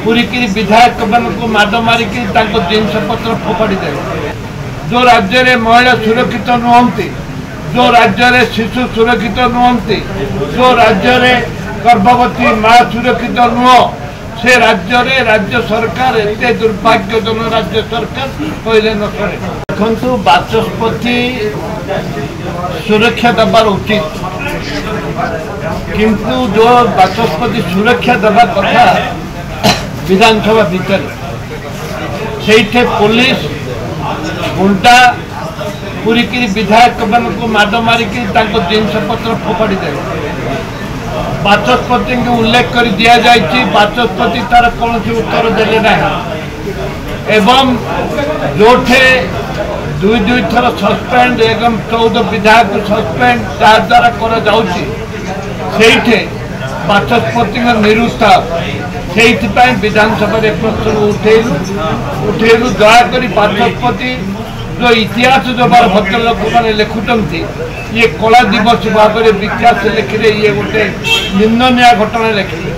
पूरीकी विधायक मान माड़ मारिक जिनस पत्र फोपाड़ी दे। जो राज्य में महिला सुरक्षित नुहति, जो राज्य में शिशु सुरक्षित नुहति, जो राज्य में गर्भवती माँ सुरक्षित नुह, से राज्य में राज्य सरकार एत दुर्भाग्यजनक राज्य सरकार कहले न सरे। देखु बाचस्पति सुरक्षा देवार उचित, किंतु जो बाचस्पति सुरक्षा देवा कथा विधानसभा भितर से पुलिस गुंडा पूरीकी विधायक मान माड़ मारिक जिनस पत्र फोपाड़ी दे। बाचस्पति को उल्लेख कर दि जाए, बाचस्पति तार कौन उत्तर देले ना एवं जो दुई थर सस्पेंड एवं 14 विधायक सस्पेंड द्वारा कर बाचस्पति निरुत्साह से विधानसभा प्रश्न उठेलु दयाकोरी बाचस्पति जो इतिहास जो बार भद्र लोक मैंने लिखुंट ये कला दिवस भाव में विकास लिखिले, ये गोटे निंदनीय घटना लिखिले।